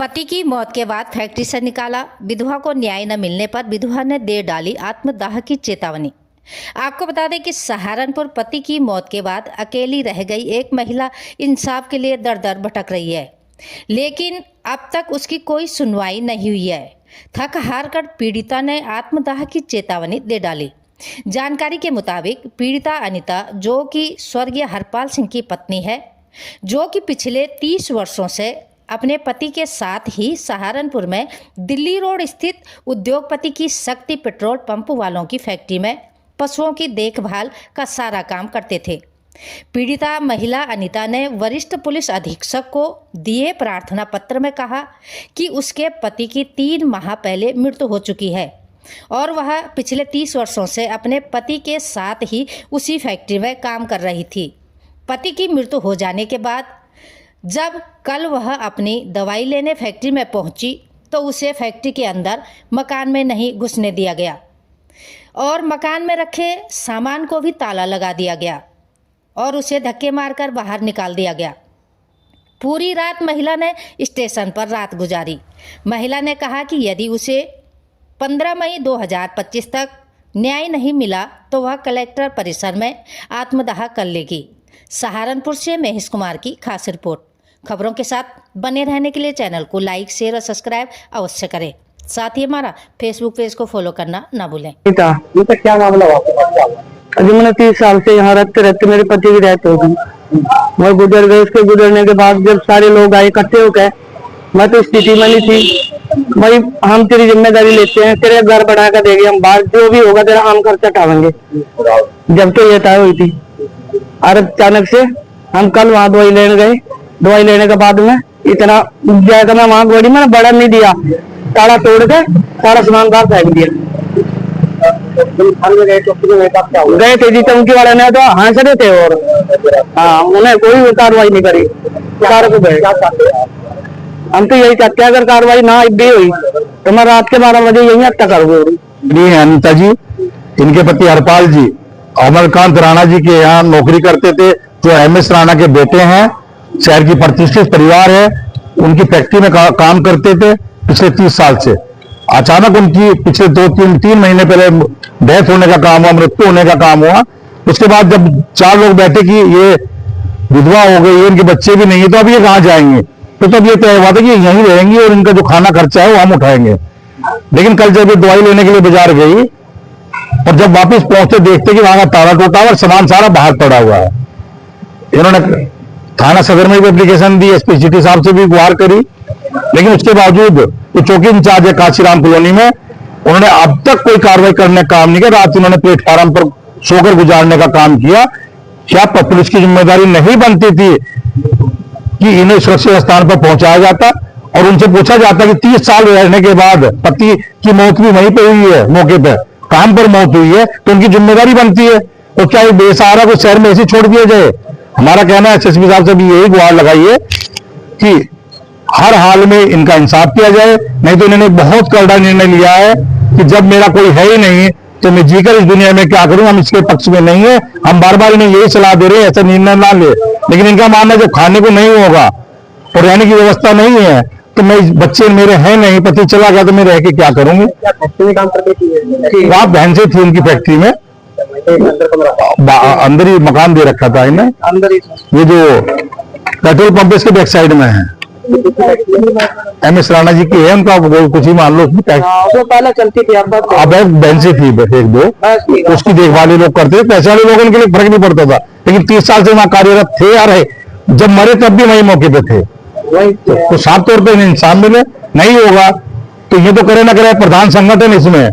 पति की मौत के बाद फैक्ट्री से निकाला, विधवा को न्याय न मिलने पर विधवा ने दे डाली आत्मदाह की चेतावनी। आपको बता दें कि सहारनपुर पति की मौत के बाद अकेली रह गई एक महिला इंसाफ के लिए दर दर भटक रही है, लेकिन अब तक उसकी कोई सुनवाई नहीं हुई है। थक हार कर पीड़िता ने आत्मदाह की चेतावनी दे डाली। जानकारी के मुताबिक पीड़िता अनिता, जो कि स्वर्गीय हरपाल सिंह की पत्नी है, जो कि पिछले 30 वर्षों से अपने पति के साथ ही सहारनपुर में दिल्ली रोड स्थित उद्योगपति की शक्ति पेट्रोल पंप वालों की फैक्ट्री में पशुओं की देखभाल का सारा काम करते थे। पीड़िता महिला अनिता ने वरिष्ठ पुलिस अधीक्षक को दिए प्रार्थना पत्र में कहा कि उसके पति की 3 माह पहले मृत्यु हो चुकी है और वह पिछले 30 वर्षों से अपने पति के साथ ही उसी फैक्ट्री में काम कर रही थी। पति की मृत्यु हो जाने के बाद जब कल वह अपनी दवाई लेने फैक्ट्री में पहुंची तो उसे फैक्ट्री के अंदर मकान में नहीं घुसने दिया गया और मकान में रखे सामान को भी ताला लगा दिया गया और उसे धक्के मारकर बाहर निकाल दिया गया। पूरी रात महिला ने स्टेशन पर रात गुजारी। महिला ने कहा कि यदि उसे 15 मई 2025 तक न्याय नहीं मिला तो वह कलेक्टर परिसर में आत्मदाह कर लेगी। सहारनपुर से महेश कुमार की खास रिपोर्ट। खबरों के साथ बने रहने के लिए चैनल को लाइक, शेयर और सब्सक्राइब अवश्य करें। साथ ही हमारा फेसबुक पेज को फॉलो करना ना भूलें। क्या मामला हुआ? अभी मैंने 30 साल से यहाँ रहते रहते मेरे पति की डेथ हो गई। वह गुजर गए। उसके गुजरने के बाद जब सारे लोग आए इकट्ठे हो गए, मैं तो स्थिति में नहीं थी। भाई हम तेरी जिम्मेदारी लेते हैं, तेरे घर बढ़ा कर देंगे, हम बाहर जो भी होगा तेरा आम खर्चा उठाएंगे। जब तो ये तय हुई थी और अचानक से हम कल वहाँ दवाई लेने गए। दवाई लेने के बाद में इतना जाकर मैं वहाँ गोली मैंने बड़ा नहीं दिया, ताला तोड़ के सारा सामान बाहर फेंक दिया। गए थे जी चौकी वाले ने तो हंस रहे थे और उन्हें कोई कार्रवाई नहीं करी। सारे को गए। हम तो यही चाहते हैं अगर कार्रवाई ना भी हुई तो मैं रात के 12 बजे यही हत्या करूंगा। अनिता जी, इनके पति हरपाल जी अमरकांत राणा जी के यहाँ नौकरी करते थे, जो MS राणा के बेटे हैं। शहर की प्रतिष्ठित परिवार है। उनकी फैक्ट्री में काम करते थे पिछले 30 साल से। अचानक उनकी पिछले 2-3 महीने पहले डेथ होने का काम हुआ, मृत्यु होने का काम हुआ। उसके बाद जब 4 लोग बैठे कि ये विधवा हो गई, इनके बच्चे भी नहीं है, तो अब ये कहाँ जाएंगे? तो तब ये तय हुआ था कि यहीं रहेंगी और इनका जो खाना खर्चा है वो हम उठाएंगे। लेकिन कल जब ये दवाई लेने के लिए बाजार गई और जब वापस पहुंचते देखते कि वहां का ताला टूटा और सामान सारा बाहर पड़ा हुआ है। इन्होंने थाना सदर में भी एप्लीकेशन दी, SP सिटी साहब से भी गुहार करी, लेकिन उसके बावजूद जो चौकी इंचार्ज है काशीराम कॉलोनी में, उन्होंने अब तक कोई कार्रवाई करने का काम नहीं किया। रात उन्होंने प्लेटफार्म पर सोकर गुजारने का काम किया। क्या पुलिस की जिम्मेदारी नहीं बनती थी कि इन्हें सुरक्षित स्थान पर पहुंचाया जाता और उनसे पूछा जाता कि 30 साल रहने के बाद पति की मौत भी वहीं पर हुई है, मौके पर काम पर मौत हुई है, तो उनकी जिम्मेदारी बनती है। और क्या बेसहारा को शहर में ऐसे छोड़ दिया जाए? हमारा कहना है SSP साहब से भी यही गुहार लगाई है कि हर हाल में इनका इंसाफ किया जाए। नहीं तो इन्होंने बहुत कड़ा निर्णय लिया है कि जब मेरा कोई है ही नहीं तो मैं जीकर इस दुनिया में क्या करूं। हम इसके पक्ष में नहीं है। हम बार बार इन्हें यही सलाह दे रहे हैं ऐसा निर्णय ना ले, लेकिन इनका मानना है जब खाने को नहीं होगा और रहने की व्यवस्था नहीं है तो मैं बच्चे मेरे हैं नहीं, पति चला गया तो मैं रह के क्या करूंगी। वहां बहन से थी उनकी फैक्ट्री में, अंदर ही मकान दे रखा था इन्हें। ये जो पेट्रोल पंप इसके बैक साइड में है, MS राणा जी की है। उनका कुछ ही मान लो पहले चलती थी, अब बहन से थी 1-2, उसकी देखभाल लोग करते थे। पैसे वाले लोगों के लिए फर्क नहीं पड़ता था, लेकिन 30 साल से वहां कार्यरत थे या रहे। जब मरे तब भी वही मौके पे थे। तो साफ तौर पर इंसान मिले नहीं होगा तो ये तो करे ना करे प्रधान संगठन इसमें